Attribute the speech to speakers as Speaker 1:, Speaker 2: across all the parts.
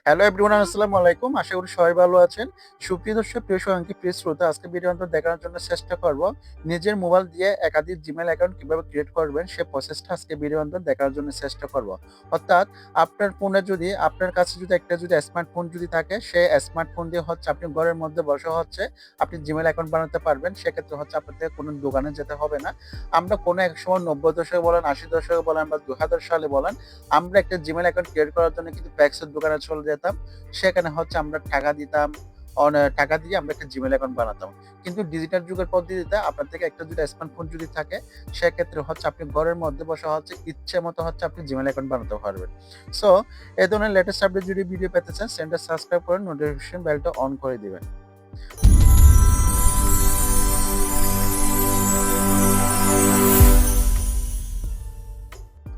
Speaker 1: Hello everyone, আসসালামু আলাইকুম। আশা করি সবাই ভালো আছেন। সুপ্রিয় দর্শক, প্রিয় সঙ্গী, প্রিয় শ্রোতা, আজকে ভিডিওটা দেখানোর জন্য চেষ্টা করব নিজের মোবাইল দিয়ে একাধিক জিমেইল অ্যাকাউন্ট কিভাবে ক্রিয়েট করবেন সে প্রসেসটা আজকে ভিডিওতে দেখানোর জন্য চেষ্টা করব। অর্থাৎ আপনার ফোনে যদি আপনার কাছে যদি একটা স্মার্টফোন যদি থাকে, সেই স্মার্টফোন দিয়ে হচ্ছে আপনি ঘরের মধ্যে বসে হচ্ছে আপনি জিমেইল অ্যাকাউন্ট বানাতে পারবেন। সেক্ষেত্রে হচ্ছে আপনাদের কোনো দোকানে যেতে হবে না। আমরা কোনো এক সময় ৯০ দশকে বলেন, ৮০ দশকে বলেন বা ২০০০ সালে বলেন, আমরা একটা জিমেইল অ্যাকাউন্ট ক্রিয়েট করার জন্য কিন্তু প্যাক্সের দোকানে চলে যেতাম। সেখানে হচ্ছে আমরা টাকা দিতাম। টাকা দিয়ে আমরা একটা জিমেইল অ্যাকাউন্ট বানাতাম। কিন্তু ডিজিটাল যুগের পদ্ধতিতে আপনার থেকে একটা যদি স্মার্টফোন যদি থাকে, সেক্ষেত্রে হচ্ছে আপনি ঘরের মধ্যে বসে হচ্ছে ইচ্ছে মতো হচ্ছে আপনি জিমেইল অ্যাকাউন্ট বানাতে পারবেন। সো এই ধরনের লেটেস্ট আপডেট যদি ভিডিও পেতে চান, চ্যানেলটা সাবস্ক্রাইব করে নোটিফিকেশন বেলটা অন করে দিবেন।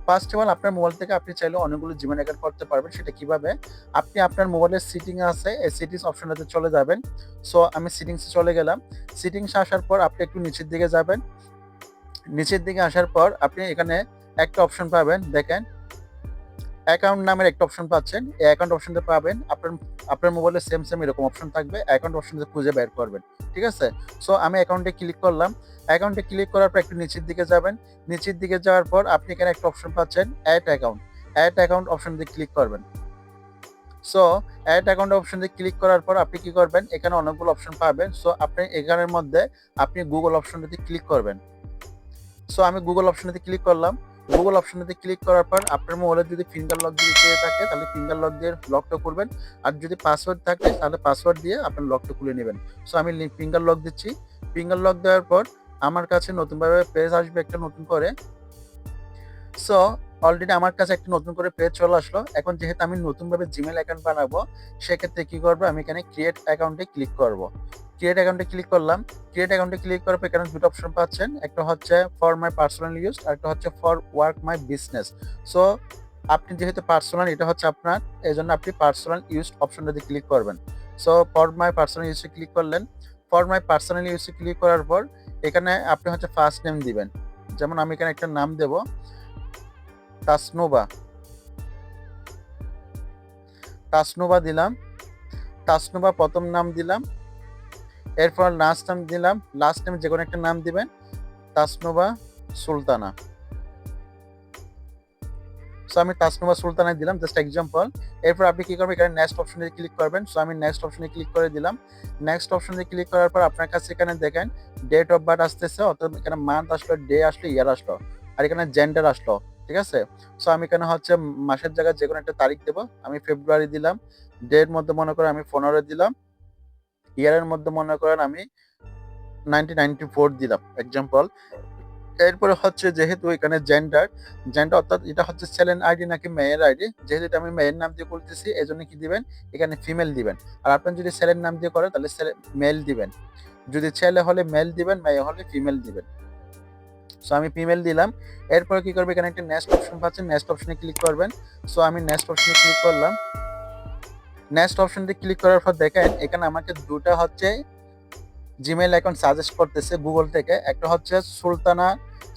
Speaker 1: ফার্স্ট অফ অল, আপনার মোবাইল থেকে আপনি চাইলে অনেকগুলো জিমেইল অ্যাকাউন্ট করতে পারবেন। সেটা কিভাবে? আপনি আপনার মোবাইলের সেটিং আছে, এই সেটিংস অপশনটাতে চলে যাবেন। সো আমি সেটিংসে চলে গেলাম। সেটিংসে আসার পর আপনি একটু নিচের দিকে যাবেন। নিচের দিকে আসার পর আপনি এখানে একটা অপশন পাবেন, দেখেন অ্যাকাউন্ট নামের একটা অপশন পাচ্ছেন। এই অ্যাকাউন্ট অপশনটা পাবেন আপনার আপনার মোবাইলে সেম এরকম অপশন থাকবে। অ্যাকাউন্ট অপশনটা খুঁজে বের করবেন। ঠিক আছে? সো আমি অ্যাকাউন্টে ক্লিক করলাম। অ্যাকাউন্টে ক্লিক করার পর একটু নিচের দিকে যাবেন। নিচের দিকে যাওয়ার পর আপনি এখানে একটা অপশন পাচ্ছেন, add account. Add account option দিয়ে ক্লিক করবেন। সো অ্যাড অ্যাকাউন্ট অপশন দিয়ে ক্লিক করার পর আপনি কি করবেন? এখানে অনেকগুলো অপশন পাবেন। সো আপনি এখানের মধ্যে আপনি গুগল অপশনটাতে ক্লিক করবেন। সো আমি গুগল অপশনটাতে ক্লিক করলাম। গুগল অপশনটাতে ক্লিক করার পর আপনার মোবাইলে যদি ফিঙ্গার লক যদি চেয়ে থাকে, তাহলে ফিঙ্গার লক দিয়ে লকটা করবেন। আর যদি পাসওয়ার্ড থাকে, তাহলে পাসওয়ার্ড দিয়ে আপনার লকটা খুলে নেবেন। সো আমি ফিঙ্গার লক দিচ্ছি। ফিঙ্গার লক দেওয়ার পর আমার কাছে নতুনভাবে পেজ আসবে একটা নতুন করে। সো অলরেডি আমার কাছে একটা নতুন করে পেজ চলে আসলো। এখন যেহেতু আমি নতুনভাবে জিমেইল অ্যাকাউন্ট বানাবো, সেক্ষেত্রে কি করব? আমি এখানে ক্রিয়েট অ্যাকাউন্টে ক্লিক করব। ক্রিয়েট অ্যাকাউন্টে ক্লিক করলাম। ক্রিয়েট অ্যাকাউন্টে ক্লিক করার পর এখানে দুটো অপশন পাচ্ছেন। একটা হচ্ছে ফর মাই পার্সোনাল ইউজ, আর একটা হচ্ছে for work my business. So আপনি যেহেতু পার্সোনাল, এটা হচ্ছে আপনার, এজন্য আপনি পার্সোনাল ইউজ অপশনটাতে ক্লিক করবেন। সো ফর মাই পার্সোনাল ইউজে ক্লিক করলেন। ফর মাই পার্সোনাল ইউজে ক্লিক করার পর এখানে আপনি হচ্ছে ফার্স্ট নেম দিবেন। যেমন আমি এখানে একটা নাম দেব, তাসনুবা। তাসনুবা দিলাম। তাসনুবা প্রথম নাম দিলাম। এরপর লাস্ট নাম দিলাম। লাস্ট নেম যেকোনো একটা নাম দিবেন। তাসনুবা সুলতানা। সো আমি তাসনুবা সুলতানা দিলাম, জাস্ট এক্সাম্পল। এরপর আপনি কি করবেন? এখানে নেক্সট অপশনে ক্লিক করবেন। সো আমি নেক্সট অপশনে ক্লিক করে দিলাম। নেক্সট অপশনে ক্লিক করার পর আপনার কাছে এখানে দেখেন ডেট অফ বার্থ আসতেছে, অর্থাৎ এখানে মান্থ আসলো, ডে আসলো, ইয়ার আসলো, আর এখানে জেন্ডার আসলো। ঠিক আছে? সো আমি এখানে হচ্ছে মাসের জায়গায় যেকোনো একটা তারিখ দেবো। আমি ফেব্রুয়ারি দিলাম। ডের মধ্যে মনে করেন আমি 15 দিলাম। ইয়ারের মধ্যে মনে করেন আমি 1994 দিলাম, এক্সাম্পল। এরপরে হচ্ছে যেহেতু এখানে জেন্ডার, জেন্ডার অর্থাৎ এটা হচ্ছে ছেলের আইডি নাকি মেয়ের আইডি। যেহেতু এটা আমি মেয়ের নাম দিয়ে করতেছি, এজন্য কি দিবেন? এখানে ফিমেল দিবেন। আর আপনি যদি ছেলের নাম দিয়ে করেন, তাহলে মেল দিবেন। যদি ছেলে হলে মেল দিবেন, মেয়ে হলে ফিমেল দিবেন। সো আমি ফিমেল দিলাম। এরপরে কি করবে? এখানে একটা নেক্সট অপশন পাচ্ছেন, নেক্সট অপশনে ক্লিক করবেন। সো আমি নেক্সট অপশনে ক্লিক করলাম। নেক্সট অপশনটি ক্লিক করার পর দেখেন এখানে আমাকে দুটা হচ্ছে জিমেইল অ্যাকাউন্ট সাজেস্ট করতেছে গুগল থেকে। একটা হচ্ছে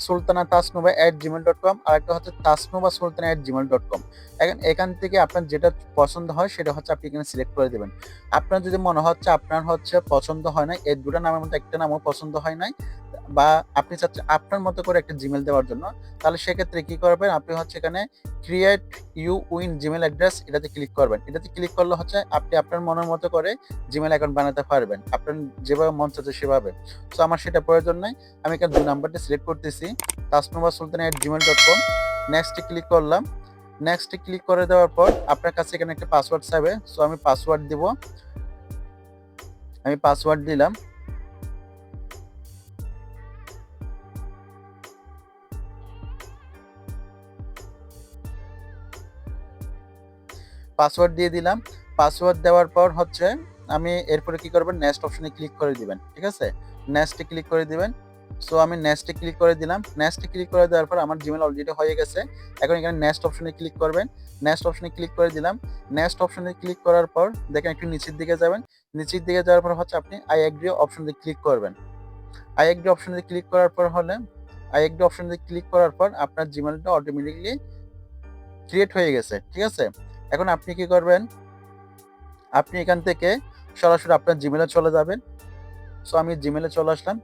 Speaker 1: সুলতানা তাসনুবা @gmail.com, আর একটা হচ্ছে তাসনুবা সুলতানা @gmail.com। এখন এখান থেকে আপনার যেটা পছন্দ হয় সেটা হচ্ছে আপনি এখানে সিলেক্ট করে দেবেন। আপনার যদি মনে হচ্ছে আপনার হচ্ছে পছন্দ হয় না, এই দুটো নামের মধ্যে একটা নামও পছন্দ হয় নাই, বা আপনি চাচ্ছেন আপনার মতো করে একটা জিমেইল দেওয়ার জন্য, তাহলে সেক্ষেত্রে কি করবেন? আপনি হচ্ছে এখানে ক্রিয়েট ইউ উইন জিমেইল অ্যাড্রেস, এটাতে ক্লিক করবেন। এটাতে ক্লিক করলে হচ্ছে আপনি আপনার মনের মতো করে জিমেইল অ্যাকাউন্ট বানাতে পারবেন, আপনার যেভাবে মন চাচ্ছে সেভাবে। সো আমার সেটা প্রয়োজন নাই। আমি এখানে ২ নাম্বারটা সিলেক্ট করতেছি, তাসনুবা সুলতানা @gmail.com। নেক্সটে ক্লিক করলাম। নেক্সটে ক্লিক করে দেওয়ার পর আপনার কাছে এখানে একটা পাসওয়ার্ড চাইবে। সো আমি পাসওয়ার্ড দিব। আমি পাসওয়ার্ড দিলাম। পাসওয়ার্ড দিয়ে দিলাম। পাসওয়ার্ড দেওয়ার পর হচ্ছে আমি এরপরে কি করবেন? নেক্সট অপশনে ক্লিক করে দিবেন। ঠিক আছে? নেক্সটে ক্লিক করে দিবেন। সো আমি নেক্সটে ক্লিক করে দিলাম। নেক্সটে ক্লিক করে দেওয়ার পর আমার জিমেইল অলরেডি হয়ে গেছে। এখন এখানে নেক্সট অপশনে ক্লিক করবেন। নেক্সট অপশনে ক্লিক করে দিলাম। নেক্সট অপশনে ক্লিক করার পর দেখেন একটু নিচের দিকে যাবেন। নিচের দিকে যাওয়ার পর হচ্ছে আপনি আই এগ্রি অপশনে ক্লিক করবেন। আই এগ্রি অপশনে ক্লিক করার পর হলে আই এগ্রি অপশনে ক্লিক করার পর আপনার জিমেইলটা অটোমেটিক্যালি ক্রিয়েট হয়ে গেছে। ঠিক আছে? এখন আপনি কি করবেন? আপনি এখান থেকে সরাসরি আপনার জিমেলে চলে যাবেন। সো আমি জিমেলে চলে আসলাম।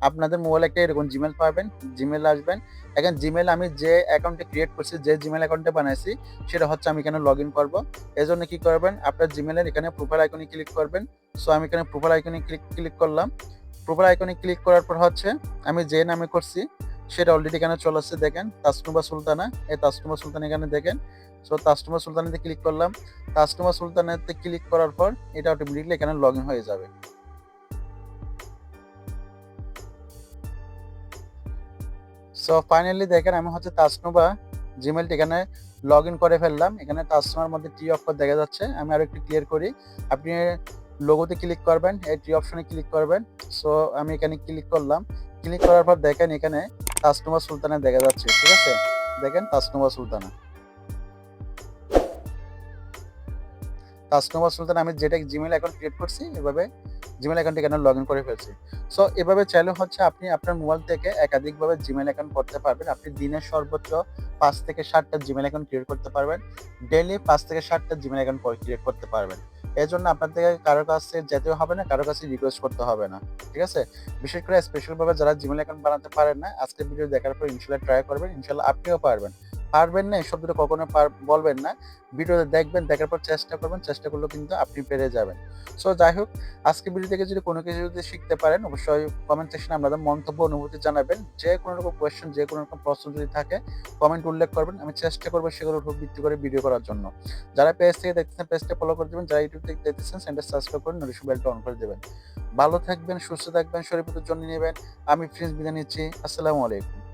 Speaker 1: আপনাদের মোবাইলে একটা এরকম জিমেল পাবেন, জিমেলে আসবেন। এখন জিমেলে আমি যে অ্যাকাউন্টটা ক্রিয়েট করছি, যে জিমেল অ্যাকাউন্টটা বানাইছি, সেটা হচ্ছে আমি এখানে লগইন করব। এজন্য কি করবেন? আপনার জিমেলের এখানে প্রোফাইল আইকনে ক্লিক করবেন। সো আমি এখানে প্রোফাইল আইকনে ক্লিক করলাম। প্রোফাইল আইকনে ক্লিক করার পর হচ্ছে আমি যে নামে করছি, সেটা অলরেডি এখানে চলে আসছে দেখেন, তাসনুবা সুলতানা। এই তাসনুবা সুলতানা এখানে দেখেন। সো তাসনুবা সুলতানাতে ক্লিক করলাম। তাসনুবা সুলতানাতে ক্লিক করার পর এটা অটোমেটিক্যালি এখানে লগইন হয়ে যাবে। সো ফাইনালি দেখেন আমি হচ্ছে তাসনুবা জিমেইলটা এখানে লগ ইন করে ফেললাম। এখানে তাসনুবার মধ্যে টি অক্ষর দেখা যাচ্ছে। আমি আরো একটু ক্লিয়ার করি। আপনি লোগোতে ক্লিক করবেন, এই টি অপশনে ক্লিক করবেন। সো আমি এখানে ক্লিক করলাম। ক্লিক করার পর দেখেন এখানে তাসনুবা সুলতানা দেখা যাচ্ছে। ঠিক আছে? দেখেন তাসনুবা সুলতানা। তাসনুবা সুলতানা আমি যেটা জিমেইল অ্যাকাউন্ট ক্রিয়েট করছি এভাবে জিমেইল অ্যাকাউন্টে এখানে লগ ইন করে ফেলছি। সো এভাবে চাইলে হচ্ছে আপনি আপনার মোবাইল থেকে একাধিকভাবে জিমেইল অ্যাকাউন্ট করতে পারবেন। আপনি দিনে সর্বোচ্চ ৫ থেকে ৭ টা জিমেইল অ্যাকাউন্ট ক্রিয়েট করতে পারবেন। ডেইলি ৫ থেকে ৭ টা জিমেইল অ্যাকাউন্ট ক্রিয়েট করতে পারবেন। এজন্য আপনার থেকে কারো কাছে যেতেও হবে না, কারো কাছে রিকোয়েস্ট করতে হবে না। ঠিক আছে? বিশেষ করে স্পেশালভাবে যারা জিমেইল অ্যাকাউন্ট বানাতে পারেন না, আজকের ভিডিও দেখার পর ইনশাআল্লাহ ট্রাই করবেন। ইনশাআল্লাহ আপনিও পারবেন। পারবেন না এই শব্দটা কখনো বলবেন না। ভিডিওতে দেখবেন, দেখার পর চেষ্টা করবেন। চেষ্টা করলেও কিন্তু আপনি পেরে যাবেন। সো যাই হোক, আজকের ভিডিও থেকে যদি কোনো কিছু যদি শিখতে পারেন, অবশ্যই কমেন্ট সেকশনে আপনাদের মন্তব্য, অনুভূতি জানাবেন। যে কোনো রকম কোয়েশ্চেন, যে কোনো রকম প্রশ্ন যদি থাকে কমেন্ট উল্লেখ করবেন। আমি চেষ্টা করব সেগুলোর উপর ভিত্তি করে ভিডিও করার জন্য। যারা পেজ থেকে দেখতেছেন পেজটা ফলো করে দিবেন। যারা ইউটিউব থেকে দেখতেছেন চ্যানেলটা সাবস্ক্রাইব করে নোটিফিকেশন বেলটা অন করে দিবেন। ভালো থাকবেন, সুস্থ থাকবেন, শরীর প্রতি যত্ন নিবেন। আমি প্রিন্স বিদায় নিচ্ছি। আসসালামু আলাইকুম।